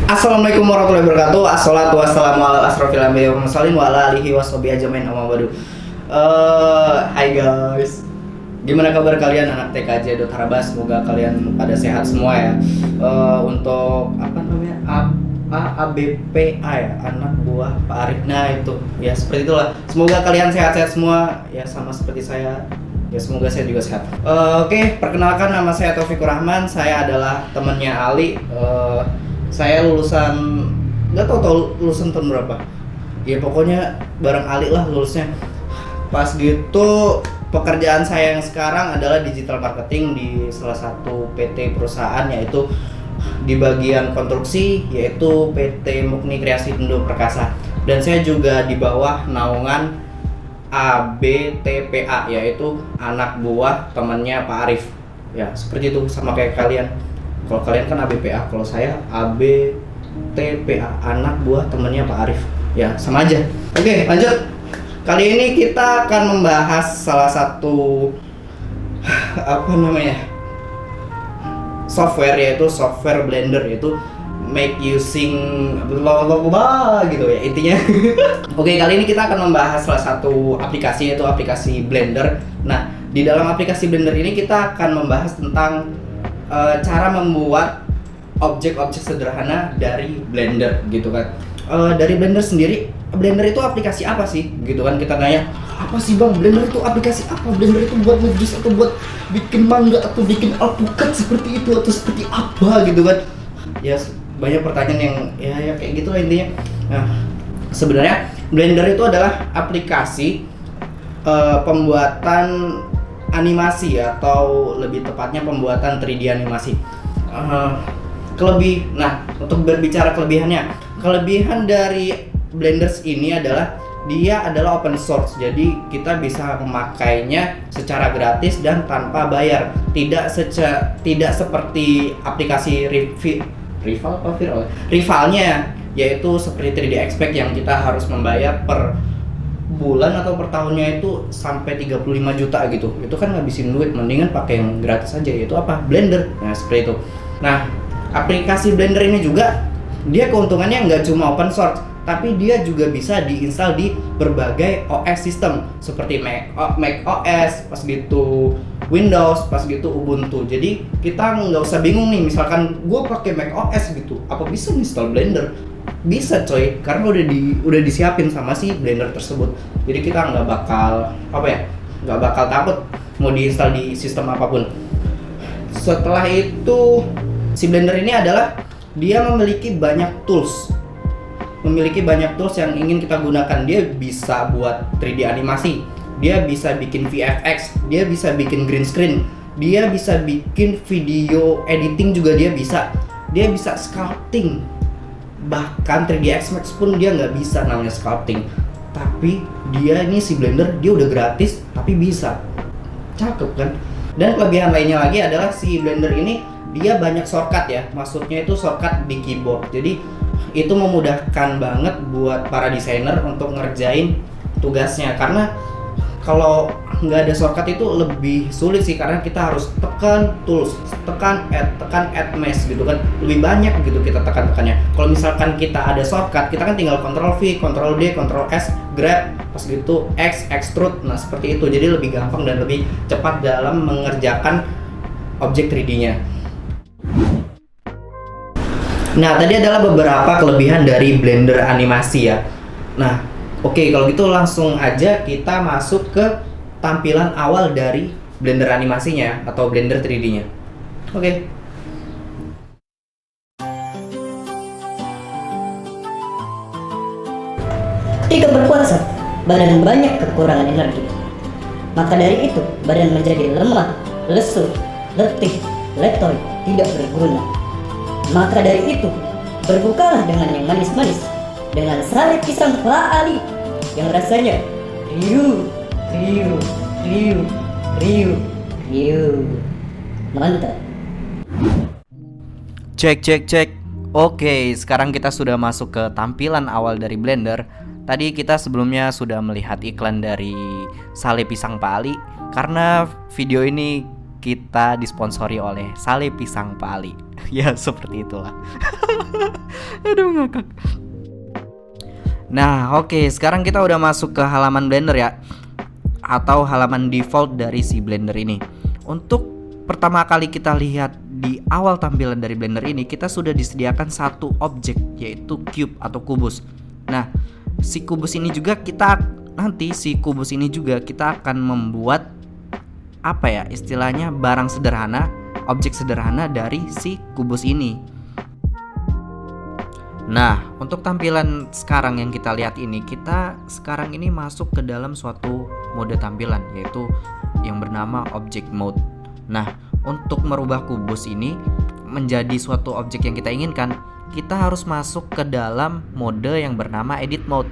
Assalamualaikum warahmatullahi wabarakatuh. Assalatu wassalamu ala asrofil anbiya'i wal mursalin wa ala alihi washabihi ajmain amma ba'du. Hai guys. Gimana kabar kalian anak TKJ Harabas? Semoga kalian pada sehat semua ya. Untuk apa namanya? ABPA ya, anak buah Pak Arif. Nah, itu. Ya seperti itulah. Semoga kalian sehat-sehat semua ya, sama seperti saya. Ya semoga saya juga sehat. Oke, perkenalkan nama saya Taufikur Rahman. Saya adalah temannya Ali. Saya lulusan, nggak tahu lulusan tahun berapa. Ya pokoknya bareng Ali lah lulusnya. Pas gitu pekerjaan saya yang sekarang adalah digital marketing di salah satu PT perusahaan, yaitu di bagian konstruksi, yaitu PT Mukni Kreasi Indo Perkasa. Dan saya juga di bawah naungan ABTPA, yaitu anak buah temannya Pak Arif. Ya seperti itu, sama kayak kalian. Kalau kalian kan ABPA, kalau saya ABTPA, anak buah temannya Pak Arif. Ya, sama aja. Oke, lanjut. Kali ini kita akan membahas salah satu software, yaitu software Blender, yaitu make using gitu ya intinya. Oke, kali ini kita akan membahas salah satu aplikasi, yaitu aplikasi Blender. Nah, di dalam aplikasi Blender ini kita akan membahas tentang cara membuat objek-objek sederhana dari Blender gitu kan. Dari Blender sendiri, Blender itu aplikasi apa sih gitu kan, kita nanya, apa sih bang Blender itu aplikasi apa? Blender itu buat nge-juice atau buat bikin manga atau bikin alpukat seperti itu atau seperti apa gitu kan. Ya banyak pertanyaan yang ya kayak gitu lah intinya. Nah, sebenarnya Blender itu adalah aplikasi pembuatan animasi, atau lebih tepatnya pembuatan 3D animasi. Nah, untuk berbicara kelebihannya, kelebihan dari Blender ini adalah dia adalah open source, jadi kita bisa memakainya secara gratis dan tanpa bayar. Tidak seperti aplikasi rivalnya, yaitu seperti 3D Expect yang kita harus membayar per bulan atau per tahunnya itu sampai 35 juta gitu. Itu kan ngabisin duit, mendingan pakai yang gratis aja, yaitu apa? Blender. Nah, seperti itu. Nah, aplikasi Blender ini juga dia keuntungannya nggak cuma open source, tapi dia juga bisa diinstal di berbagai OS system seperti Mac OS, pas gitu Windows, pas gitu Ubuntu. Jadi kita nggak usah bingung nih, misalkan gue pakai Mac OS gitu, apa bisa install Blender? Bisa coy, karena udah disiapin sama si Blender tersebut. Jadi kita nggak bakal takut mau diinstal di sistem apapun. Setelah itu, si Blender ini adalah dia memiliki banyak tools yang ingin kita gunakan. Dia bisa buat 3D animasi, dia bisa bikin VFX, dia bisa bikin green screen, dia bisa bikin video editing juga, dia bisa sculpting. Bahkan 3D Max pun dia nggak bisa namanya sculpting. Tapi dia ini si Blender, dia udah gratis tapi bisa. Cakep kan? Dan kelebihan lainnya lagi adalah si Blender ini dia banyak shortcut ya. Maksudnya itu shortcut di keyboard. Jadi itu memudahkan banget buat para desainer untuk ngerjain tugasnya. Karena kalau nggak ada shortcut itu lebih sulit sih, karena kita harus tekan tools, tekan add mesh gitu kan, lebih banyak gitu kita tekannya. Kalau misalkan kita ada shortcut, kita kan tinggal Ctrl V, Ctrl D, Ctrl S, grab, pas gitu X, extrude. Nah seperti itu, jadi lebih gampang dan lebih cepat dalam mengerjakan objek 3D-nya. Nah, tadi adalah beberapa kelebihan dari Blender animasi ya. Nah, oke, kalau gitu langsung aja kita masuk ke tampilan awal dari Blender animasinya atau Blender 3D-nya. Oke. Ketika berpuasa, badan banyak kekurangan energi. Maka dari itu, badan menjadi lemah, lesu, letih, letoy, tidak berguna. Maka dari itu, berbukalah dengan yang manis-manis, dengan sari pisang Pak Ali yang rasanya riuh. Mantap. Cek. Oke, sekarang kita sudah masuk ke tampilan awal dari Blender. Tadi kita sebelumnya sudah melihat iklan dari sale pisang Pak Ali. Karena video ini kita disponsori oleh Sale Pisang Pali. Ya seperti itulah. Aduh ngakak. Nah oke, sekarang kita udah masuk ke halaman Blender ya, atau halaman default dari si Blender ini. Untuk pertama kali kita lihat di awal tampilan dari Blender ini, kita sudah disediakan satu objek, yaitu cube atau kubus. Nah si kubus ini juga kita akan membuat apa ya istilahnya, barang sederhana, objek sederhana dari si kubus ini. Nah, untuk tampilan sekarang yang kita lihat ini, kita sekarang ini masuk ke dalam suatu mode tampilan, yaitu yang bernama object mode. Nah, untuk merubah kubus ini menjadi suatu objek yang kita inginkan, kita harus masuk ke dalam mode yang bernama edit mode.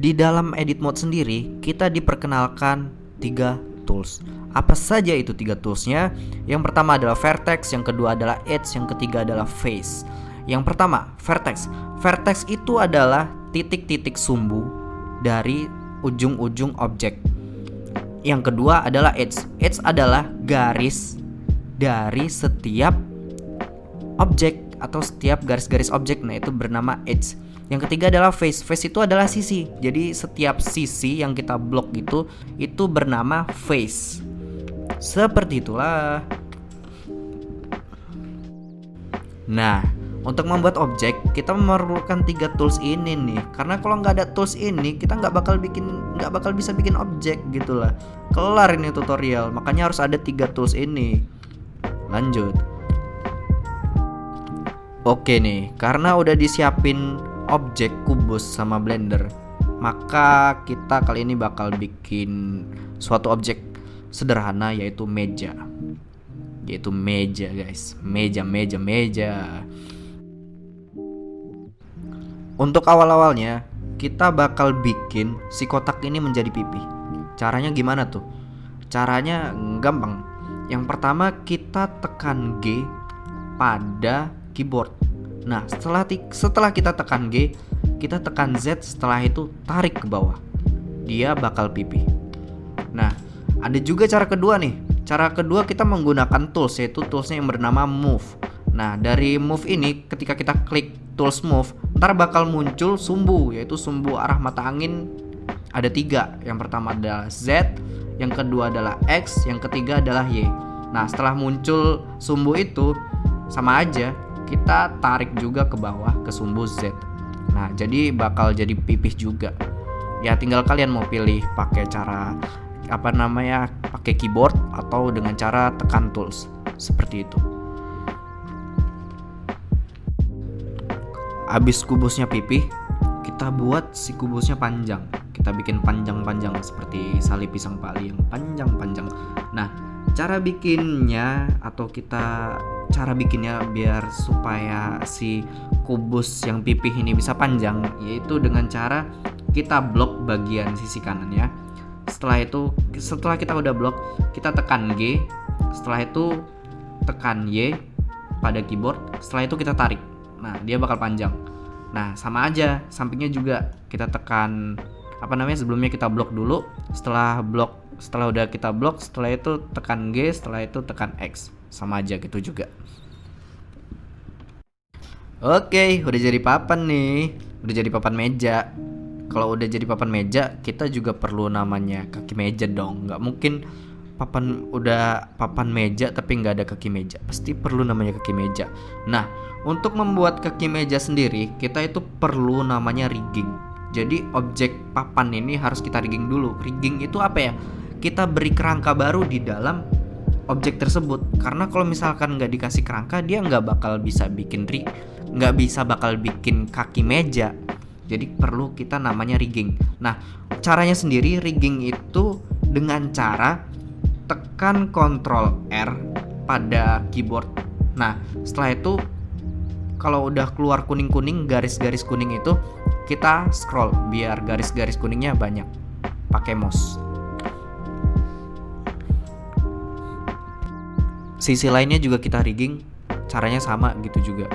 Di dalam edit mode sendiri, kita diperkenalkan 3 tools. Apa saja itu 3 toolsnya? Yang pertama adalah vertex, yang kedua adalah edge, yang ketiga adalah face. Yang pertama, vertex. Vertex itu adalah titik-titik sumbu dari ujung-ujung objek. Yang kedua adalah edge. Edge adalah garis dari setiap objek atau setiap garis-garis objek. Nah, itu bernama edge. Yang ketiga adalah face. Face itu adalah sisi. Jadi setiap sisi yang kita blok itu bernama face. Seperti itulah. Nah, untuk membuat objek kita memerlukan 3 tools ini nih. Karena kalau nggak ada tools ini, kita nggak bakal bisa bikin objek gitulah. Kelar ini tutorial. Makanya harus ada 3 tools ini. Lanjut. Oke nih, karena udah disiapin objek kubus sama Blender, maka kita kali ini bakal bikin suatu objek sederhana, yaitu meja. Yaitu meja guys, meja. Untuk awal-awalnya kita bakal bikin si kotak ini menjadi pipi. Caranya gimana tuh? Caranya gampang. Yang pertama kita tekan G pada keyboard. Nah, setelah kita tekan G, kita tekan Z, setelah itu tarik ke bawah. Dia bakal pipih. Nah, ada juga cara kedua nih. Cara kedua kita menggunakan tools, yaitu toolsnya yang bernama move. Nah, dari move ini ketika kita klik tools move, ntar bakal muncul sumbu, yaitu sumbu arah mata angin ada 3. Yang pertama adalah Z, yang kedua adalah X, yang ketiga adalah Y. Nah, setelah muncul sumbu itu, sama aja kita tarik juga ke bawah ke sumbu Z. Nah, jadi bakal jadi pipih juga. Ya tinggal kalian mau pilih pakai cara pakai keyboard atau dengan cara tekan tools. Seperti itu. Abis kubusnya pipih, kita buat si kubusnya panjang. Kita bikin panjang-panjang seperti sale pisang pali yang panjang-panjang. Nah, cara bikinnya biar supaya si kubus yang pipih ini bisa panjang, yaitu dengan cara kita blok bagian sisi kanan ya. Setelah kita udah blok, kita tekan G, setelah itu tekan Y pada keyboard, setelah itu kita tarik. Nah, dia bakal panjang. Nah, sama aja, sampingnya juga kita tekan sebelumnya kita blok dulu, setelah udah kita blok, setelah itu tekan G, setelah itu tekan X. Sama aja gitu juga. Oke, udah jadi papan nih. Udah jadi papan meja. Kalau udah jadi papan meja, kita juga perlu namanya kaki meja dong. Nggak mungkin papan meja tapi nggak ada kaki meja. Pasti perlu namanya kaki meja. Nah, untuk membuat kaki meja sendiri, kita itu perlu namanya rigging. Jadi objek papan ini harus kita rigging dulu. Rigging itu apa ya? Kita beri kerangka baru di dalam objek tersebut. Karena kalau misalkan nggak dikasih kerangka, dia nggak bakal bikin kaki meja. Jadi perlu kita namanya rigging. Nah, caranya sendiri rigging itu dengan cara tekan Ctrl R pada keyboard. Nah, setelah itu kalau udah keluar kuning-kuning, garis-garis kuning itu, kita scroll biar garis-garis kuningnya banyak. Pakai mouse. Sisi lainnya juga kita rigging, caranya sama gitu juga.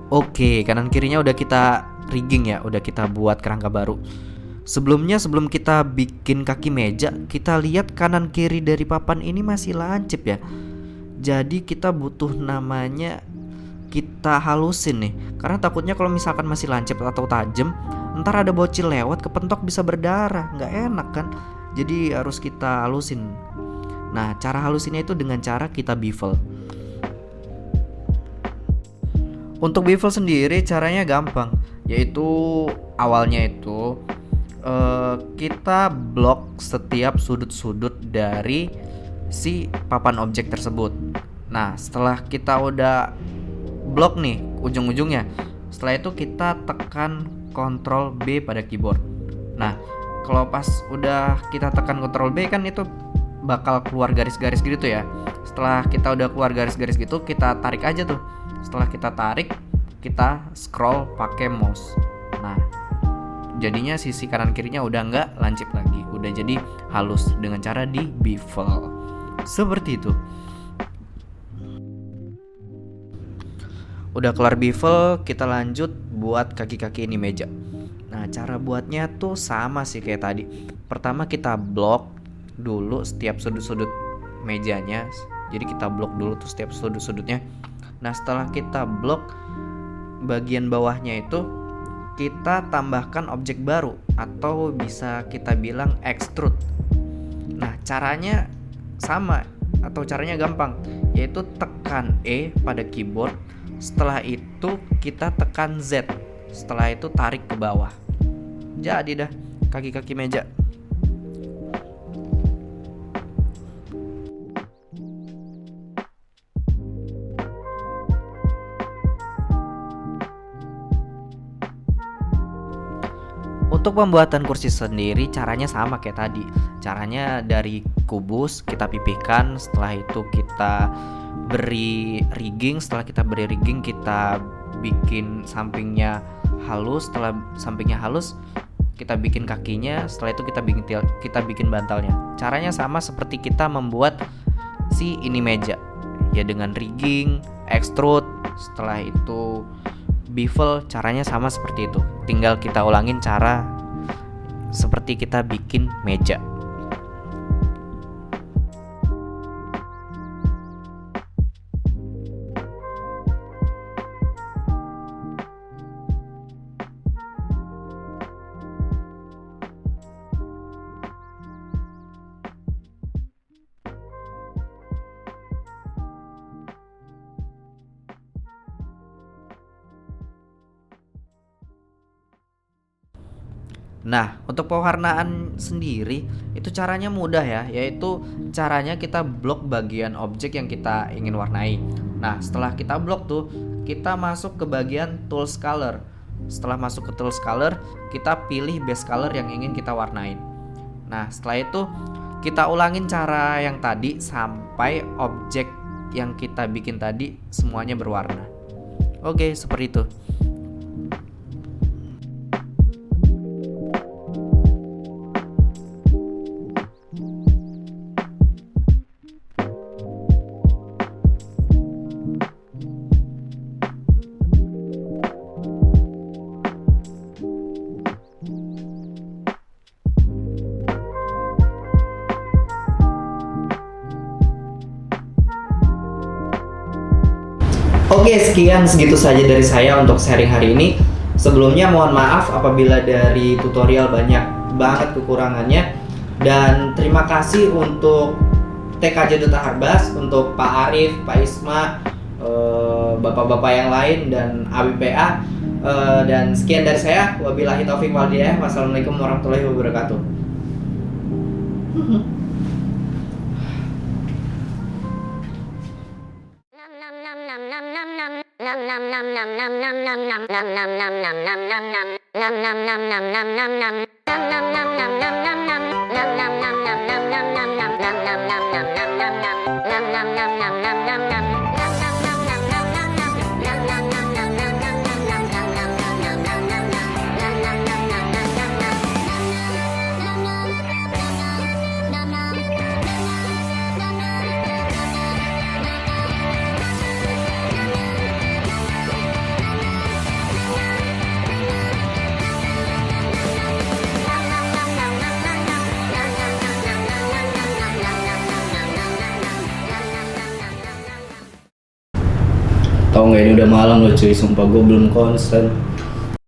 Oke, kanan kirinya udah kita rigging ya, udah kita buat kerangka baru. Sebelum kita bikin kaki meja, kita lihat kanan kiri dari papan ini masih lancip ya. Jadi kita butuh namanya kita halusin nih, karena takutnya kalau misalkan masih lancip atau tajam, ntar ada bocil lewat kepentok bisa berdarah, nggak enak kan. Jadi harus kita halusin. Nah, cara halusinnya itu dengan cara kita bevel. Untuk bevel sendiri caranya gampang, yaitu awalnya itu kita blok setiap sudut-sudut dari si papan objek tersebut. Nah, setelah kita udah blok nih ujung-ujungnya, setelah itu kita tekan Ctrl B pada keyboard. Nah, kalau pas udah kita tekan Ctrl B kan itu bakal keluar garis-garis gitu ya. Setelah kita udah keluar garis-garis gitu, kita tarik aja tuh. Setelah kita tarik, kita scroll pakai mouse. Nah, jadinya sisi kanan kirinya udah nggak lancip lagi, udah jadi halus dengan cara di bevel. Seperti itu. Udah kelar bevel, kita lanjut buat kaki-kaki ini meja. Nah, cara buatnya tuh sama sih kayak tadi. Pertama kita blok dulu setiap sudut-sudut mejanya. Jadi kita blok dulu tuh setiap sudut-sudutnya. Nah, setelah kita blok bagian bawahnya itu, kita tambahkan objek baru atau bisa kita bilang extrude. Nah, caranya sama atau caranya gampang, yaitu tekan E pada keyboard. Setelah itu kita tekan Z. Setelah itu tarik ke bawah. Jadi dah kaki-kaki meja. Untuk pembuatan kursi sendiri caranya sama kayak tadi. Caranya dari kubus kita pipihkan, setelah itu kita beri rigging. Setelah kita beri rigging, kita bikin sampingnya halus. Setelah sampingnya halus, kita bikin kakinya. Setelah itu kita bikin bantalnya. Caranya sama seperti kita membuat si ini meja ya, dengan rigging, extrude. Setelah itu bevel, caranya sama seperti itu. Tinggal kita ulangin cara seperti kita bikin meja. Nah, untuk pewarnaan sendiri itu caranya mudah ya, yaitu caranya kita blok bagian objek yang kita ingin warnai. Nah, setelah kita blok tuh, kita masuk ke bagian tools color. Setelah masuk ke tools color, kita pilih base color yang ingin kita warnain. Nah, setelah itu kita ulangin cara yang tadi sampai objek yang kita bikin tadi semuanya berwarna. Oke, seperti itu. Oke, segitu saja dari saya untuk sharing hari ini. Sebelumnya mohon maaf apabila dari tutorial banyak banget kekurangannya. Dan terima kasih untuk TKJ Duta Harbas, untuk Pak Arif, Pak Isma, bapak-bapak yang lain, dan ABPA. Dan sekian dari saya. Wabillahi taufiq wal hidayah. Wassalamualaikum warahmatullahi wabarakatuh. Tahu nggak ini udah malam loh cuy, sumpah gue belum konsen.